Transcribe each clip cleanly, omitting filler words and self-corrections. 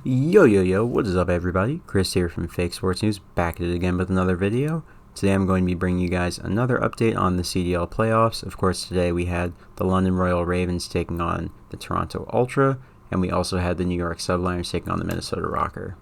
Yo yo yo, what is up everybody? Chris here from Fake Sports News, back at it again with another video. Today I'm going to be bringing you guys another update on the CDL playoffs. Of course, today we had the London Royal Ravens taking on the Toronto Ultra, and we also had the New York Subliners taking on the Minnesota Rocker.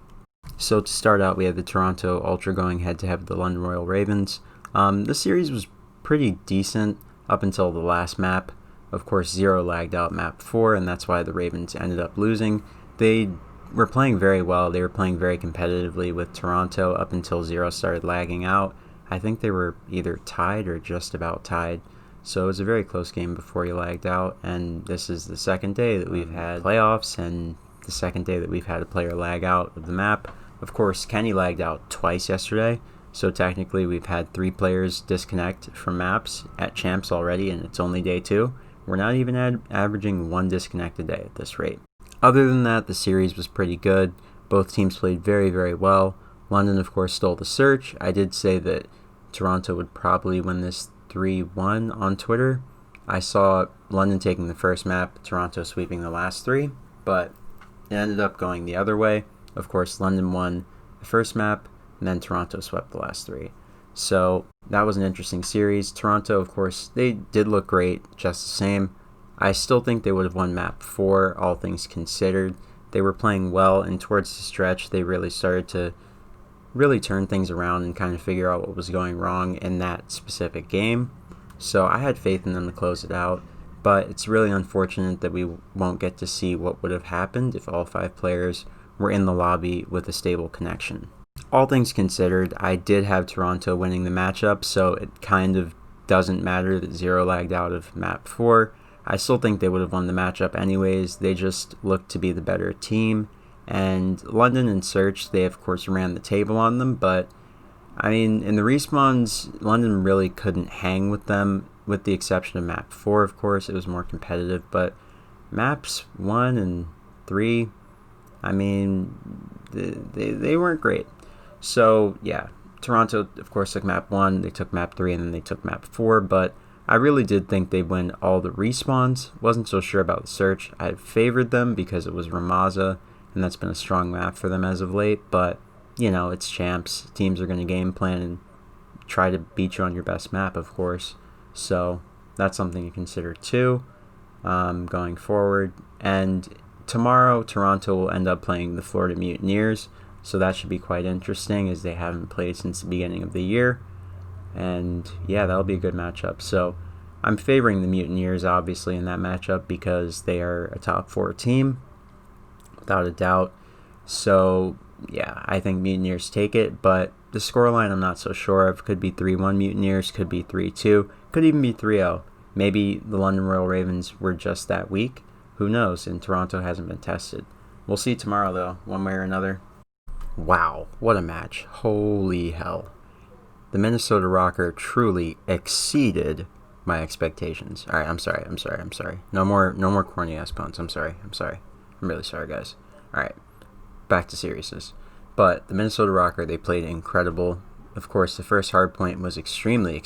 So to start out, we had the Toronto Ultra going head to head with the London Royal Ravens. The series was pretty decent up until the last map. Of course, Zero lagged out map 4, and that's why the Ravens ended up losing. They were playing very well. They were playing very competitively with Toronto up until Zero started lagging out. I think they were either tied or just about tied. So it was a very close game before he lagged out, and this is the second day that we've had playoffs and the second day that we've had a player lag out of the map. Of course, Kenny lagged out twice yesterday, so technically we've had 3 players disconnect from maps at Champs already, and it's only day 2. We're not even averaging 1 disconnect a day at this rate. Other than that, the series was pretty good. Both teams played very, very well. London, of course, stole the search. I did say that Toronto would probably win this 3-1 on Twitter. I saw London taking the first map, Toronto sweeping the last 3, but it ended up going the other way. Of course, London won the first map, and then Toronto swept the last 3. So that was an interesting series. Toronto, of course, they did look great, just the same. I still think they would have won map 4, all things considered. They were playing well, and towards the stretch, they really started to turn things around and kind of figure out what was going wrong in that specific game. So I had faith in them to close it out, but it's really unfortunate that we won't get to see what would have happened if all 5 players were in the lobby with a stable connection. All things considered, I did have Toronto winning the matchup, so it kind of doesn't matter that Zero lagged out of map 4. I still think they would have won the matchup anyways. They just looked to be the better team. And London and Search, they of course ran the table on them, but I mean, in the respawns, London really couldn't hang with them, with the exception of map 4, of course. It was more competitive, but maps 1 and 3, I mean, they weren't great. So yeah, Toronto, of course, took map 1, they took map 3, and then they took map 4, but I really did think they'd win all the respawns. Wasn't so sure about the search. I favored them because it was Ramaza, and that's been a strong map for them as of late, but, you know, it's Champs. Teams are going to game plan and try to beat you on your best map, of course. So that's something to consider too, going forward. And tomorrow, Toronto will end up playing the Florida Mutineers, so that should be quite interesting as they haven't played since the beginning of the year. And yeah, that'll be a good matchup. So I'm favoring the Mutineers obviously in that matchup because they are a top 4 team without a doubt. So yeah, I think Mutineers take it, but the scoreline I'm not so sure of. Could be 3-1 Mutineers, could be 3-2, could even be 3-0. Maybe the London Royal Ravens were just that weak. Who knows? And Toronto hasn't been tested. We'll see tomorrow though, one way or another. Wow, what a match. Holy hell. The Minnesota Rocker truly exceeded my expectations. All right, I'm sorry. No more corny ass puns. I'm sorry. I'm really sorry, guys. All right, back to seriousness. But the Minnesota Rocker, they played incredible. Of course, the first hard point was extremely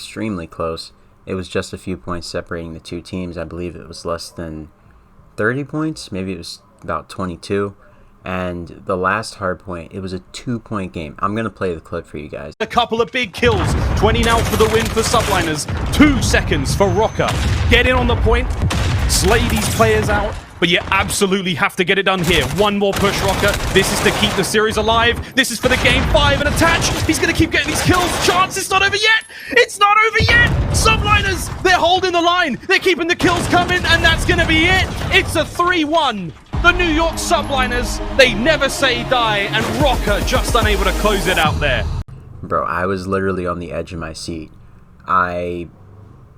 close. It was just a few points separating the 2 teams. I believe it was less than 30 points. Maybe it was about 22. And the last hard point, it was a 2-point game. I'm going to play the clip for you guys. A couple of big kills. 20 now for the win for Subliners. 2 seconds for Rocker. Get in on the point. Slay these players out. But you absolutely have to get it done here. One more push, Rocker. This is to keep the series alive. This is for the game 5 and attach. He's going to keep getting these kills. Chance, it's not over yet. It's not over yet. Subliners, they're holding the line. They're keeping the kills coming, and that's going to be it. It's a 3-1. The New York Subliners, they never say die, and Rocker just unable to close it out there. Bro, I was literally on the edge of my seat. I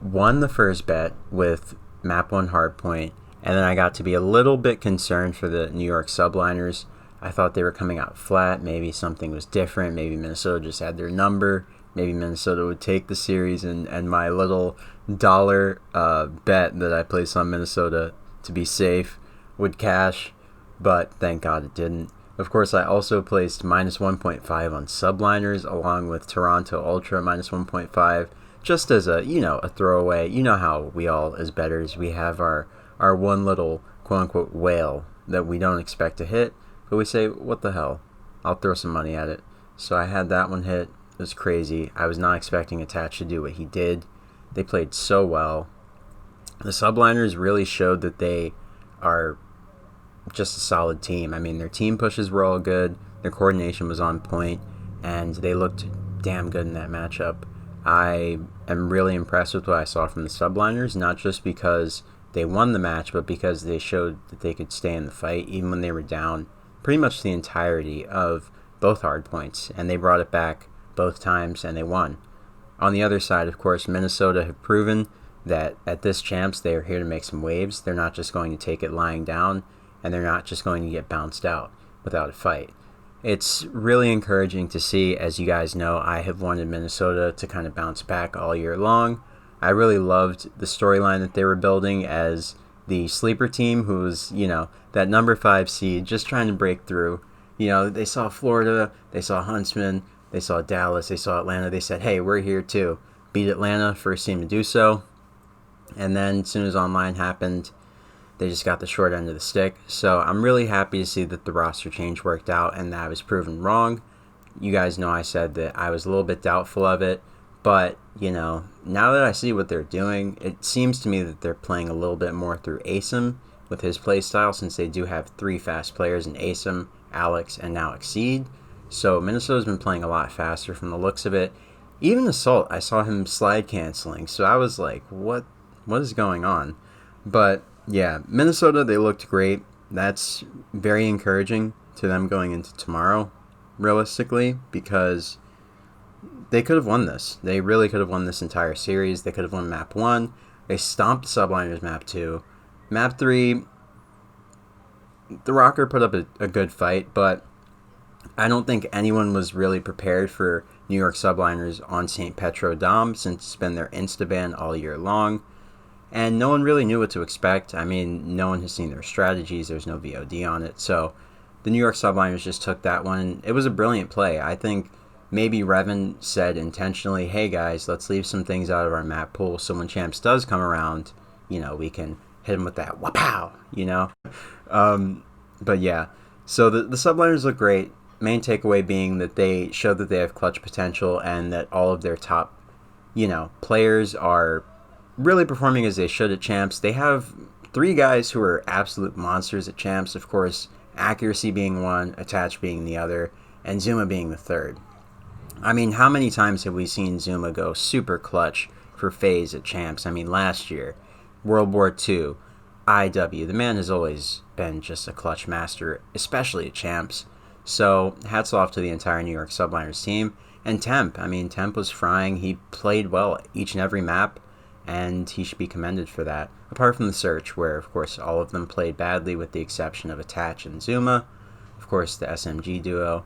won the first bet with map 1 hardpoint, and then I got to be a little bit concerned for the New York Subliners. I thought they were coming out flat. Maybe something was different. Maybe Minnesota just had their number. Maybe Minnesota would take the series, and my little dollar bet that I placed on Minnesota to be safe would cash, but thank God it didn't. Of course, I also placed minus 1.5 on Subliners along with Toronto Ultra minus 1.5, just as a, a throwaway. You know how we all, as bettors, we have our one little quote-unquote whale that we don't expect to hit. But we say, what the hell? I'll throw some money at it. So I had that one hit. It was crazy. I was not expecting Attach to do what he did. They played so well. The subliners really showed that they are just a solid team. I mean, their team pushes were all good. Their coordination was on point, and they looked damn good in that matchup. I am really impressed with what I saw from the subliners, not just because they won the match, but because they showed that they could stay in the fight even when they were down pretty much the entirety of both hard points, and they brought it back both times and they won. On the other side, of course, Minnesota have proven that at this champs they are here to make some waves. They're not just going to take it lying down, and they're not just going to get bounced out without a fight. It's really encouraging to see. As you guys know, I have wanted Minnesota to kind of bounce back all year long. I really loved the storyline that they were building as the sleeper team who was, that number 5 seed just trying to break through. They saw Florida, they saw Huntsman, they saw Dallas, they saw Atlanta. They said, hey, we're here too. Beat Atlanta, first team to do so. And then as soon as online happened, they just got the short end of the stick. So I'm really happy to see that the roster change worked out and that I was proven wrong. You guys know I said that I was a little bit doubtful of it. But, now that I see what they're doing, it seems to me that they're playing a little bit more through Asim with his play style, since they do have 3 fast players in Asim, Alex, and now Exceed. So Minnesota's been playing a lot faster from the looks of it. Even Assault, I saw him slide canceling. So I was like, what is going on? But yeah, Minnesota, they looked great. That's very encouraging to them going into tomorrow, realistically, because they could have won this. They really could have won this entire series. They could have won map 1. They stomped Subliners map 2. Map 3, the Rocker put up a good fight, but I don't think anyone was really prepared for New York Subliners on St. Petro Dom, since it's been their Instaban all year long. And no one really knew what to expect. I mean, no one has seen their strategies. There's no VOD on it. So the New York Subliners just took that one. It was a brilliant play. I think maybe Revan said intentionally, hey guys, let's leave some things out of our map pool so when champs does come around, we can hit him with that wapow, But yeah, so the Subliners look great. Main takeaway being that they showed that they have clutch potential and that all of their top, players are really performing as they should at champs. They have 3 guys who are absolute monsters at champs, of course, Accuracy being one, Attach being the other, and Zuma being the third. I mean, how many times have we seen Zuma go super clutch for FaZe at champs? I mean, last year, World War II, IW, the man has always been just a clutch master, especially at champs. So hats off to the entire New York Subliners team. And Temp, Temp was frying. He played well each and every map, and he should be commended for that. Apart from the Search, where, of course, all of them played badly with the exception of Attach and Zuma. Of course, the SMG duo.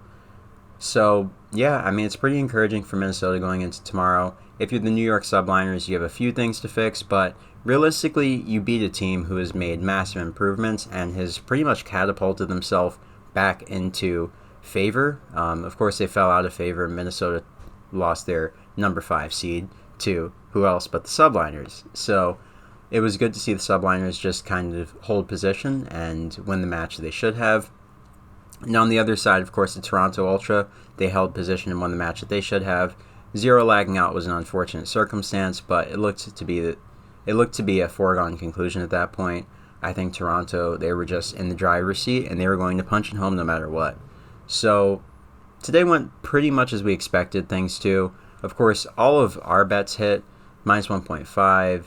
So, yeah, it's pretty encouraging for Minnesota going into tomorrow. If you're the New York Subliners, you have a few things to fix, but realistically, you beat a team who has made massive improvements and has pretty much catapulted themselves back into favor. Of course, they fell out of favor. Minnesota lost their number 5 seed to who else but the Subliners. So it was good to see the Subliners just kind of hold position and win the match they should have. And on the other side, of course, the Toronto Ultra, they held position and won the match that they should have. 0 lagging out was an unfortunate circumstance, but it looked to be a foregone conclusion at that point. I think Toronto, they were just in the driver's seat, and they were going to punch it home no matter what. So today went pretty much as we expected things to. Of course, all of our bets hit, minus 1.5,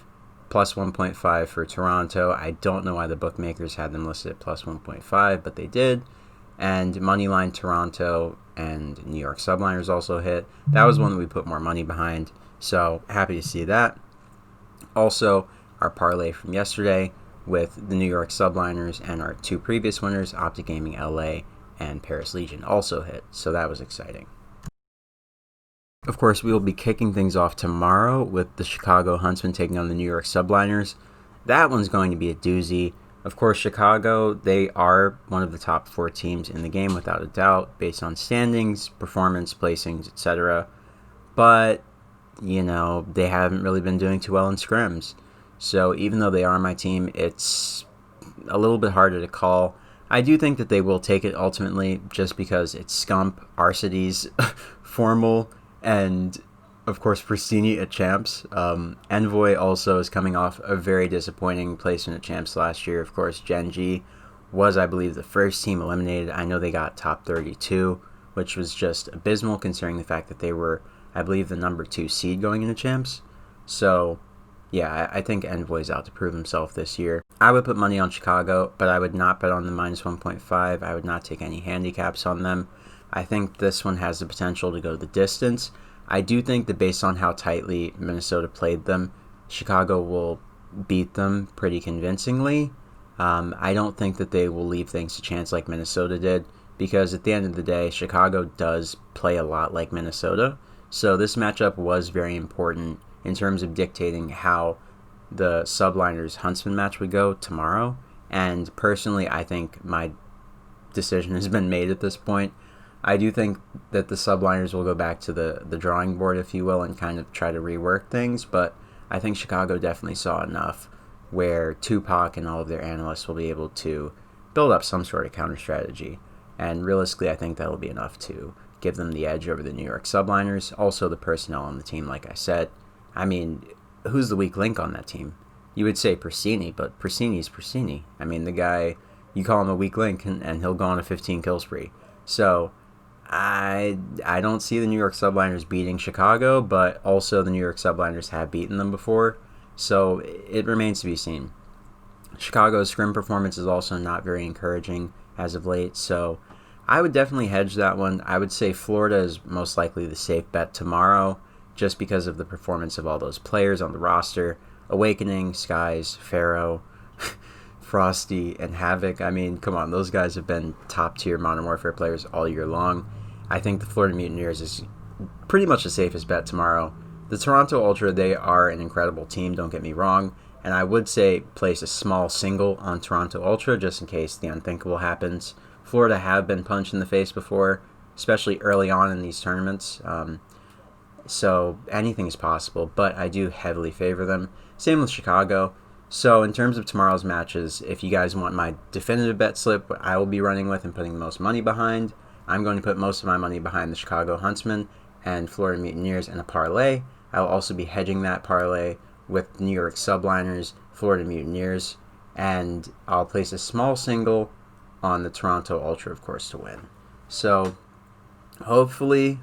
plus 1.5 for Toronto. I don't know why the bookmakers had them listed at plus 1.5, but they did. And Moneyline Toronto and New York Subliners also hit. That was one that we put more money behind, so happy to see that. Also, our parlay from yesterday with the New York Subliners and our 2 previous winners, Optic Gaming LA and Paris Legion, also hit, so that was exciting. Of course, we will be kicking things off tomorrow with the Chicago Huntsmen taking on the New York Subliners. That one's going to be a doozy. Of course, Chicago, they are one of the top 4 teams in the game without a doubt, based on standings, performance, placings, etc. But, they haven't really been doing too well in scrims. So even though they are my team, it's a little bit harder to call. I do think that they will take it ultimately, just because it's Scump, Arcides, Formal, and of course Pristini at Champs. Envoy also is coming off a very disappointing placement at Champs last year. Of course, Gen G was, I believe, the first team eliminated. I know they got top 32, which was just abysmal considering the fact that they were, I believe, the number 2 seed going into Champs. So yeah, I think Envoy's out to prove himself this year. I would put money on Chicago, but I would not bet on the minus 1.5. I would not take any handicaps on them. I think this one has the potential to go the distance. I do think that based on how tightly Minnesota played them, Chicago will beat them pretty convincingly. I don't think that they will leave things to chance like Minnesota did, because at the end of the day, Chicago does play a lot like Minnesota. So this matchup was very important in terms of dictating how the Subliners Huntsman match would go tomorrow. And personally, I think my decision has been made at this point. I do think that the Subliners will go back to the drawing board, if you will, and kind of try to rework things. But I think Chicago definitely saw enough where Tupac and all of their analysts will be able to build up some sort of counter strategy. And realistically, I think that will be enough to give them the edge over the New York Subliners. Also, the personnel on the team, like I said. I mean, who's the weak link on that team? You would say Pristini, but Pristini's Pristini. I mean, the guy, you call him a weak link, and he'll go on a 15 kill spree. So I don't see the New York Subliners beating Chicago, but also the New York Subliners have beaten them before. So it remains to be seen. Chicago's scrim performance is also not very encouraging as of late, so I would definitely hedge that one. I would say Florida is most likely the safe bet tomorrow, just because of the performance of all those players on the roster. Awakening, Skies, Pharaoh, Frosty, and Havoc. I mean, come on, those guys have been top-tier Modern Warfare players all year long. I think the Florida Mutineers is pretty much the safest bet tomorrow. The Toronto Ultra, they are an incredible team, don't get me wrong, and I would say place a small single on Toronto Ultra just in case the unthinkable happens. Florida have been punched in the face before, especially early on in these tournaments. So anything is possible, but I do heavily favor them. Same with Chicago. So in terms of tomorrow's matches, if you guys want my definitive bet slip, what I will be running with and putting the most money behind, I'm going to put most of my money behind the Chicago Huntsmen and Florida Mutineers in a parlay. I will also be hedging that parlay with New York Subliners, Florida Mutineers, and I'll place a small single on the Toronto Ultra, of course, to win. So hopefully,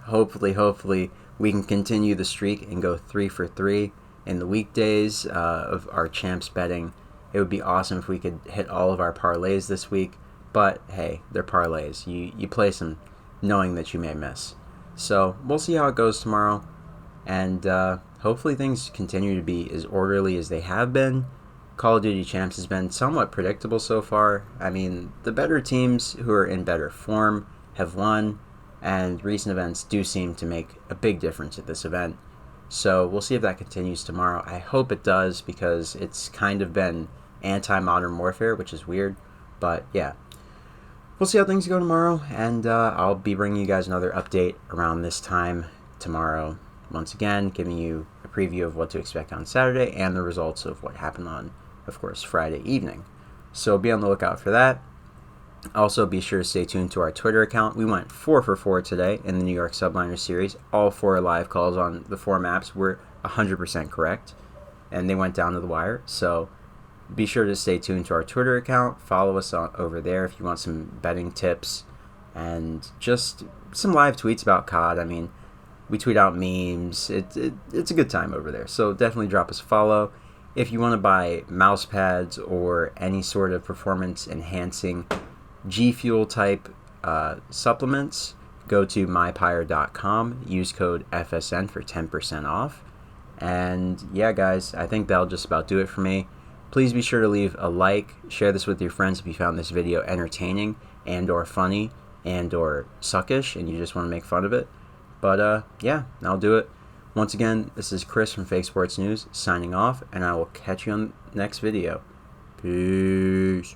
we can continue the streak and go 3 for 3 in the weekdays of our champs betting. It would be awesome if we could hit all of our parlays this week, but hey, they're parlays. You place them knowing that you may miss. So we'll see how it goes tomorrow, and hopefully things continue to be as orderly as they have been. Call of Duty Champs has been somewhat predictable so far. I mean, the better teams who are in better form have won, and recent events do seem to make a big difference at this event. So we'll see if that continues tomorrow. I hope it does, because it's kind of been anti-Modern Warfare, which is weird. But yeah, we'll see how things go tomorrow, and I'll be bringing you guys another update around this time tomorrow. Once again, giving you a preview of what to expect on Saturday and the results of what happened on, of course, Friday evening. So be on the lookout for that. Also, be sure to stay tuned to our Twitter account. We went 4 for 4 today in the New York Subliner series. All 4 live calls on the 4 maps were 100% correct, and they went down to the wire. So be sure to stay tuned to our Twitter account. Follow us over there if you want some betting tips and just some live tweets about COD. I mean, we tweet out memes. It's a good time over there. So definitely drop us a follow. If you want to buy mouse pads or any sort of performance-enhancing G Fuel type supplements, go to mypire.com. Use code FSN for 10% off. And yeah, guys, I think that'll just about do it for me. Please be sure to leave a like, share this with your friends if you found this video entertaining and or funny and or suckish and you just want to make fun of it. But yeah, that'll do it. Once again, this is Chris from Fake Sports News signing off, and I will catch you on the next video. Peace.